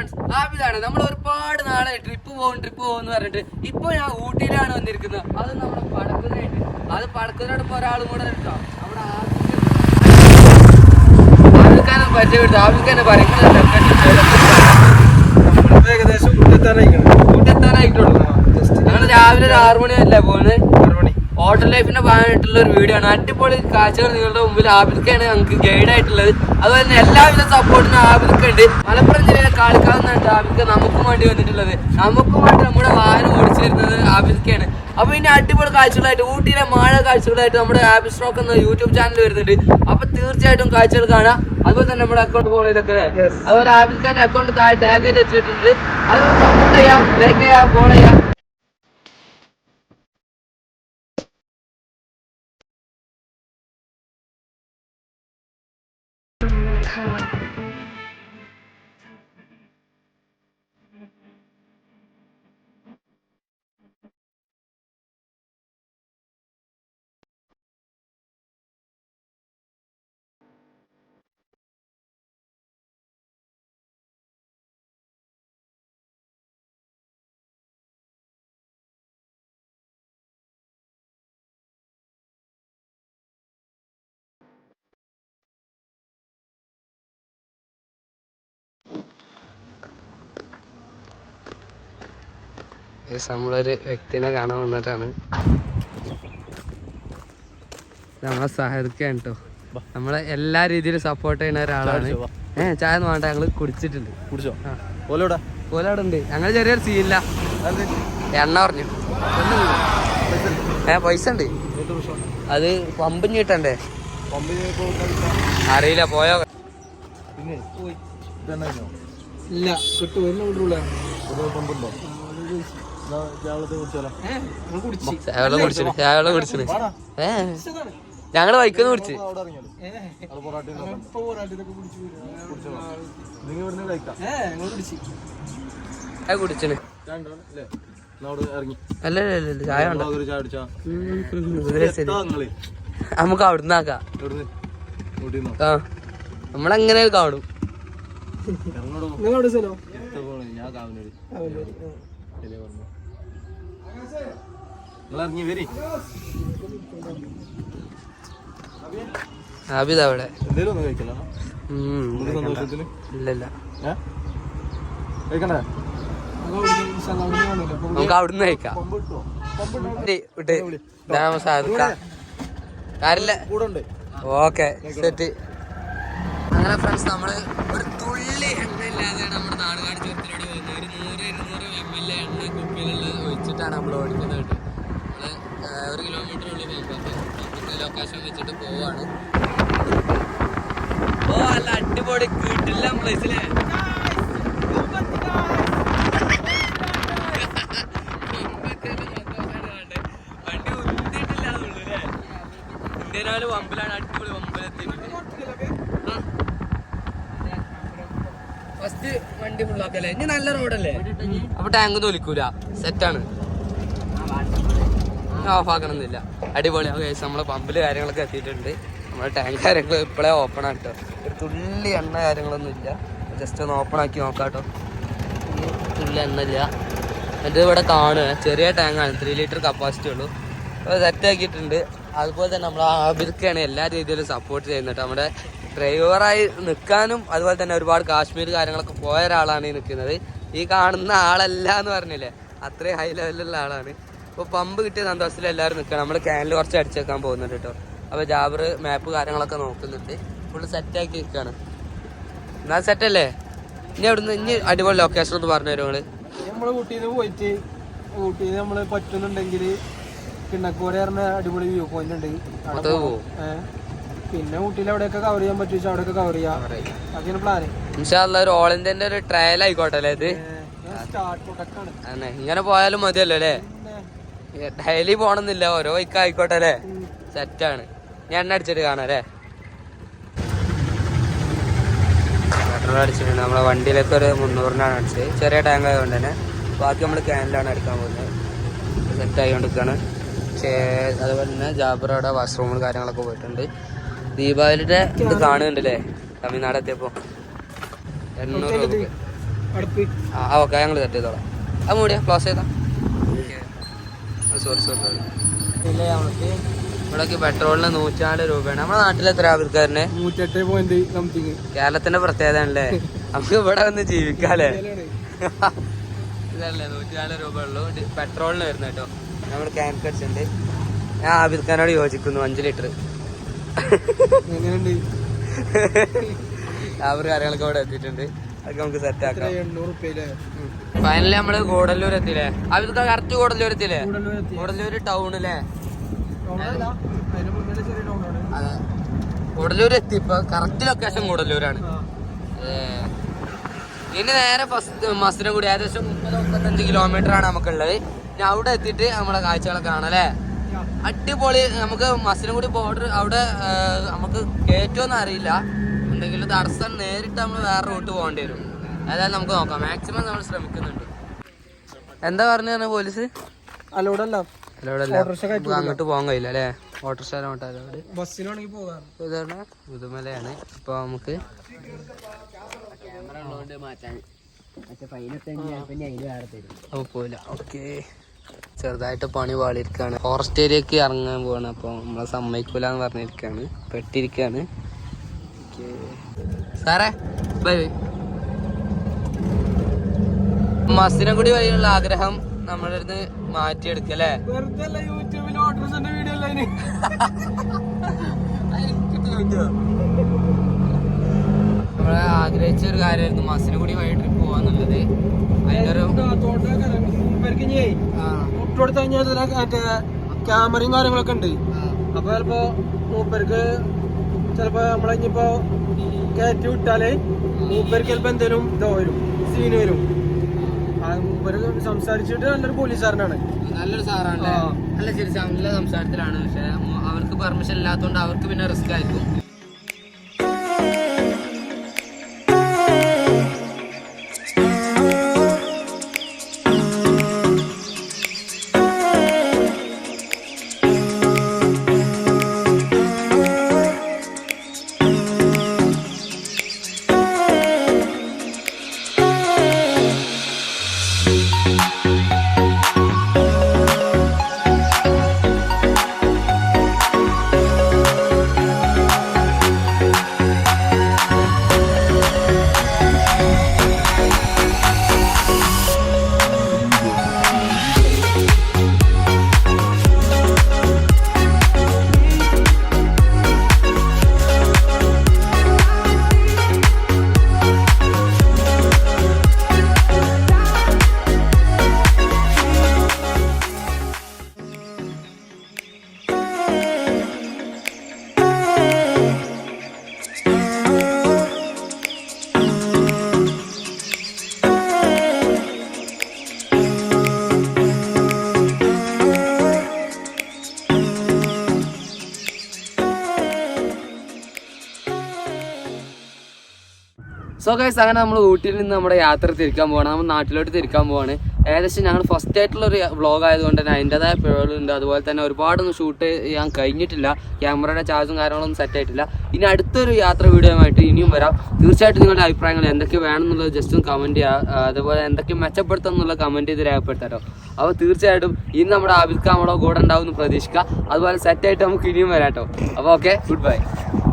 Friends ആബിദാണ്. നമ്മൾ ഒരുപാട് നാളെ ട്രിപ്പ് പോകുമെന്ന് പറഞ്ഞിട്ട് ഇപ്പൊ ഞാൻ ഊട്ടിയിലാണ് വന്നിരിക്കുന്നത്. അത് നമ്മുടെ പടക്കുന്നതായിട്ട് അത് പടക്കുന്നതോടൊപ്പം ഒരാളും കൂടെ കേട്ടോ നമ്മുടെ ആബിക്കാനെ പരിചയപ്പെട്ടു. ആബിക്കാനെ പറയുന്നത് ഏകദേശം കൂട്ടെത്താനായിട്ടുള്ളൂ. ഞങ്ങൾ രാവിലെ ഒരു 6 മണിയല്ലേ പോകുന്നത്. ഹോട്ടൽ ലൈഫിന്റെ ഭാഗമായിട്ടുള്ള ഒരു വീഡിയോ ആണ്. അടിപൊളി കാഴ്ചകൾ നിങ്ങളുടെ മുമ്പിൽ ആബിദക്കാണ് ഞങ്ങൾക്ക് ഗൈഡ് ആയിട്ടുള്ളത്. അതുപോലെ തന്നെ എല്ലാവിധ സപ്പോർട്ടിനും ആബിദക്ക ഉണ്ട്. മലപ്പുറം ജില്ലയിലെ കാളിക്കാവുന്നതാണ് ആബിദക്ക നമുക്കും വേണ്ടി വന്നിട്ടുള്ളത്. നമുക്കും വേണ്ടി നമ്മുടെ വാഹനം ഓടിച്ചു തരുന്നത് ആബിദക്കയാണ്. അപ്പൊ ഇനി അടിപൊളി കാഴ്ചകളായിട്ട് ഊട്ടിയിലെ മഴ കാഴ്ചകളായിട്ട് നമ്മുടെ ആബിദ് സ്ട്രോക്ക് എന്ന യൂട്യൂബ് ചാനൽ വരുന്നുണ്ട്. അപ്പൊ തീർച്ചയായിട്ടും കാഴ്ചകൾ കാണാം. അതുപോലെ തന്നെ നമ്മുടെ അക്കൗണ്ട് ഫോളോ ചെയ്തൊക്കെ അതുപോലെ ആബിദക്കാന്റെ അക്കൗണ്ട് താഴെ ടാഗ് ചെയ്ത് വെച്ചിട്ടുണ്ട്. അത് സപ്പോർട്ട് ചെയ്യാം, ലൈക്ക് ചെയ്യാം, ഫോളോ ചെയ്യാം. നമ്മളൊരു വ്യക്തിനെ കാണാൻ വന്നിട്ടാണ്. നമ്മളെ സഹകരിക്കാൻ കേട്ടോ. നമ്മളെ എല്ലാ രീതിയിലും സപ്പോർട്ട് ചെയ്യുന്ന ഒരാളാണ്. ചായ ഒന്നും വേണ്ട, ഞങ്ങള് കുടിച്ചിട്ടുണ്ട്. കുടിച്ചോ? ഓലവിടെ ഉണ്ട്. ഞങ്ങൾ ചെറിയൊരു സീനില്ല. എണ്ണ പറഞ്ഞു പൈസ ഉണ്ട്. അത് പമ്പിന് കിട്ടണ്ടേ? അറിയില്ല, പോയോ? ഇല്ല, കിട്ടുമോ? ഞങ്ങള് വൈക്കുന്ന കുടിച്ച് കുടിച്ചിന്. അല്ല ചായ നമുക്ക് അവിടുന്ന് ആക്കാം. നമ്മളെങ്ങനെ കാണും. ആബിദ് അവിടെ ഇല്ലല്ല. നമുക്ക് അവിടുന്ന് കഴിക്കാം. Okay set. അങ്ങനെ ഫ്രണ്ട്സ് നമ്മള് ഒരു തുള്ളി എണ്ണ ഇല്ലാതെയാണ് നമ്മുടെ നാടുകാട് ചുരത്തിലൂടെ പോകുന്നത്. ഒരു 100-200 ml എണ്ണ കുപ്പിയിലുള്ളത് ഒഴിച്ചിട്ടാണ് നമ്മൾ ഓടിക്കുന്നത്. നമ്മള് 1 കിലോമീറ്ററുള്ളിൽ പോകുമ്പോൾ ലൊക്കേഷൻ വെച്ചിട്ട് പോവാണ്. നല്ല അടിപൊളി കിട്ടില്ല പ്ലേസിലെ വണ്ടി ഉന്തിയിട്ടില്ലാന്നുള്ളൂല്ലേ. ഇന്ത്യനാല് വമ്പിലാണ്. അടിപൊളി വമ്പിലെത്തിയിട്ടുണ്ട്. ഫസ്റ്റ് വണ്ടി ഫുള്ളാക്കല്ലേ. ഇനി നല്ല റോഡല്ലേ, അപ്പൊ ടാങ്ക് ഒലിക്കൂല. സെറ്റാണ്, ഓഫ് ആക്കണമെന്നില്ല. അടിപൊളി. നമ്മളെ പമ്പില് കാര്യങ്ങളൊക്കെ എത്തിയിട്ടുണ്ട്. നമ്മുടെ ടാങ്ക് കാര്യങ്ങൾ ഇപ്പോഴേ ഓപ്പൺ ആണ് കേട്ടോ. ഒരു തുള്ളി എണ്ണ കാര്യങ്ങളൊന്നും ഇല്ല. ജസ്റ്റ് ഒന്ന് ഓപ്പൺ ആക്കി നോക്കാം കേട്ടോ. തുള്ളി എണ്ണ ഇല്ല. ഇത് ഇവിടെ കാണുക ചെറിയ ടാങ്കാണ്, 3 ലിറ്റർ കപ്പാസിറ്റി ഉള്ളൂ. അപ്പോൾ സെറ്റ് ആക്കിയിട്ടുണ്ട്. അതുപോലെ തന്നെ നമ്മൾ ആബിദക്കാണ് എല്ലാ രീതിയിലും സപ്പോർട്ട് ചെയ്യുന്നത്. നമ്മുടെ ഡ്രൈവറായി നിൽക്കാനും അതുപോലെ തന്നെ ഒരുപാട് കാശ്മീർ കാര്യങ്ങളൊക്കെ പോയ ഒരാളാണ് ഈ നിൽക്കുന്നത്. ഈ കാണുന്ന ആളല്ല എന്ന് പറഞ്ഞില്ലേ, അത്രയും ഹൈ ലെവലിലുള്ള ആളാണ്. അപ്പോൾ പമ്പ് കിട്ടിയ സന്തോഷത്തിൽ എല്ലാവരും നിൽക്കണം. നമ്മൾ ക്യാനിൽ കുറച്ച് അടിച്ചേക്കാൻ പോകുന്നുണ്ട് കേട്ടോ. അപ്പോൾ ജാബർ മാപ്പ് കാര്യങ്ങളൊക്കെ നോക്കുന്നുണ്ട്. ഫുള്ള് സെറ്റാക്കി നിൽക്കുകയാണ്. എന്നാൽ സെറ്റല്ലേ? ഇനി അവിടുന്ന് ഇനി അടിപൊളി ലൊക്കേഷൻ ഒന്ന് പറഞ്ഞു തരുമോ? നമ്മൾ ഊട്ടിയിൽ നിന്ന് പോയിട്ട് ഊട്ടിയിൽ നമ്മൾ പറ്റുന്നുണ്ടെങ്കിൽ കിണ്ണക്കോര പറഞ്ഞ അടിപൊളി വ്യൂ പോയിന്റ് ഉണ്ട്. പിന്നെ ഊട്ടിയിൽ എവിടെയൊക്കെ കവർ ചെയ്യാൻ പറ്റും അവിടെയൊക്കെ കവർ ചെയ്യാം. അതൊക്കെയാണ് പ്ലാന്. ഇൻഷാ അല്ലാഹ് ഒരു ഓൾ ഇന്ത്യന്റെ ഒരു ട്രയൽ ആയിക്കോട്ടെ അല്ലേ ഇത്? ഇങ്ങനെ പോയാലും മതിയല്ലോ അല്ലേ? ഡെയിലി പോണമെന്നില്ല, ഓരോ വൈക്ക് ആയിക്കോട്ടെ അല്ലേ? സെറ്റാണ്. ഞാൻ എണ്ണ അടിച്ചിട്ട് കാണാം അല്ലേ? പെട്രോൾ അടിച്ചിട്ടുണ്ട്. നമ്മളെ വണ്ടിയിലേക്ക് ഒരു 300-നാണ് അടിച്ചത്. ചെറിയ ടാങ്ക് ആയതുകൊണ്ട് തന്നെ ബാക്കി നമ്മൾ ക്യാനിലാണ് എടുക്കാൻ പോകുന്നത്. സെറ്റായിക്കൊണ്ടിരിക്കുകയാണ്. അതുപോലെ തന്നെ ജാബറോടെ വാഷ്റൂമുകൾ കാര്യങ്ങളൊക്കെ പോയിട്ടുണ്ട്. ദീപാവലിയുടെ ഇത് കാണുന്നുണ്ടല്ലേ തമിഴ്നാട് എത്തിയപ്പോൾ 800 രൂപ അടുപ്പ് ഓക്കെ ഞങ്ങൾ സെറ്റ് ചെയ്തോളാം. അത് മൂടിയാ ക്ലോസ് ചെയ്താ. സോറി ഇല്ലേ നമുക്ക് ഇവിടേക്ക് പെട്രോളിന് 104 രൂപയാണ്. നമ്മുടെ നാട്ടിൽ എത്ര ആൾക്കാരനെ? 108 കേരളത്തിന്റെ പ്രത്യേകത ആണല്ലേ, നമുക്ക് ഇവിടെ വന്ന് ജീവിക്കാല്ലേ. ഇതല്ലേ 104 രൂപ ഉള്ളൂ പെട്രോളിന് വരുന്നത് കേട്ടോ. നമ്മൾ ക്യാമ്പ് അടിച്ചിട്ടുണ്ട്. ഞാൻ ആബിദ് ഖാനോട് യോജിക്കുന്നു. 5 ലിറ്റർ എങ്ങനെയുണ്ട്? അവർ കാര്യങ്ങളൊക്കെ ഇവിടെ എത്തിയിട്ടുണ്ട്. അതൊക്കെ നമുക്ക് സെറ്റ് ആക്കാം. 800 ഫൈനലി നമ്മള് ഗൂഡല്ലൂർ എത്തിയില്ലേ? ആബിദ് ഖാൻ കറക്റ്റ് ഗൂഡല്ലൂർ എത്തിയില്ലേ? ഗൂഡല്ലൂർ ടൗൺ അല്ലേ? അതെ, ഗൂഡല്ലൂർ എത്തി. ഇപ്പൊ കറക്റ്റ് ലൊക്കേഷൻ ഗൂഡല്ലൂരാണ്. ഇനി നേരെ ഫസ്റ്റ് മസിനഗുഡി ഏകദേശം 30-35 കിലോമീറ്റർ ആണ് നമുക്കുള്ളത്. ഇനി അവിടെ എത്തിയിട്ട് നമ്മളെ കാഴ്ചകളൊക്കെ കാണാം അല്ലേ. അടിപൊളി. നമുക്ക് മസിനഗുഡി ബോർഡർ അവിടെ നമുക്ക് കയറ്റുമെന്ന് അറിയില്ല. എന്തെങ്കിലും തടസ്സം നേരിട്ട് നമ്മൾ വേറെ റൂട്ട് പോകേണ്ടി വരും. ഏതായാലും നമുക്ക് നോക്കാം. മാക്സിമം നമ്മൾ ശ്രമിക്കുന്നുണ്ട്. എന്താ പറഞ്ഞു പോലീസ്? അലോഡല്ല, അങ്ങോട്ട് പോകാൻ കഴിയില്ല അല്ലേ? ഓട്ടോറിക്ഷ ബസ്സിനാണെങ്കിൽ പോകാം. പുതുമലയാണ്. ഇപ്പൊ നമുക്ക് പോയില്ല. ഓക്കെ, ചെറുതായിട്ട് പണി പാളിയിരിക്കാണ്. ഫോറസ്റ്റ് ഏരിയക്ക് ഇറങ്ങാൻ പോവാണ്. അപ്പൊ നമ്മളെ സമ്മതിക്കൂലെന്ന് പറഞ്ഞിരിക്കാണ്. പെട്ടിരിക്കാണ്. സാറേ ബൈ. മസിനഗുഡി വഴിയുള്ള ആഗ്രഹം നമ്മുടെ അടുത്ത് മാറ്റിയെടുക്കല്ലേ. നമ്മളെ ആഗ്രഹിച്ച ഒരു കാര്യമായിരുന്നു മസിനഗുഡി വഴി ട്രിപ്പ് പോവാന്നുള്ളത്. അതിനൊരു ക്യാമറയും കാര്യങ്ങളൊക്കെ ഉണ്ട്. അപ്പൊ ചിലപ്പോ മൂപ്പർക്ക് ചിലപ്പോ നമ്മളിപ്പോ കയറ്റി വിട്ടാല് മൂപ്പർക്ക് ചിലപ്പോ എന്തേലും ഇതോ വരും, സീന് വരും. മൂപ്പര് സംസാരിച്ചിട്ട് നല്ലൊരു പോലീസുകാരനാണ്, നല്ലൊരു സാറാണ്. നല്ല ശരി, നല്ല സംസാരത്തിലാണ്. പക്ഷെ അവർക്ക് പെർമിഷൻ ഇല്ലാത്തതുകൊണ്ട് അവർക്ക് പിന്നെ റിസ്ക് ആയിരിക്കും. സോ ഗൈസ്, അങ്ങനെ നമ്മൾ ഊട്ടിയിൽ നിന്ന് നമ്മുടെ യാത്ര തിരിക്കാൻ പോവാണ്. നമ്മൾ നാട്ടിലോട്ട് തിരിക്കാൻ പോവാണ്. ഏകദേശം ഞങ്ങൾ ഫസ്റ്റ് ആയിട്ടുള്ളൊരു വ്ളോഗ് ആയതുകൊണ്ട് തന്നെ അതിൻ്റെതായ പിഴവുകളുണ്ട്. അതുപോലെ തന്നെ ഒരുപാടൊന്നും ഷൂട്ട് ചെയ്യാൻ കഴിഞ്ഞിട്ടില്ല. ക്യാമറയുടെ ചാർജും കാര്യങ്ങളൊന്നും സെറ്റ് ആയിട്ടില്ല. ഇനി അടുത്തൊരു യാത്ര വീഡിയോ ആയിട്ട് ഇനിയും വരാം. തീർച്ചയായിട്ടും നിങ്ങളുടെ അഭിപ്രായങ്ങൾ എന്തൊക്കെ വേണമെന്നുള്ളത് ജസ്റ്റ് ഒന്ന് കമൻറ്റ് ചെയ്യുക. അതുപോലെ എന്തൊക്കെ മെച്ചപ്പെടുത്തുക എന്നുള്ള കമൻറ്റ് ചെയ്ത് രേഖപ്പെടുത്താലോ. അപ്പോൾ തീർച്ചയായിട്ടും ഇനി നമ്മുടെ ആബിദ് ഖാൻ നമ്മുടെ കൂടെ ഉണ്ടാവും എന്ന് പ്രതീക്ഷിക്കുക. അതുപോലെ സെറ്റായിട്ട് നമുക്ക് ഇനിയും വരാം കേട്ടോ. അപ്പോൾ ഓക്കെ, ഗുഡ് ബൈ.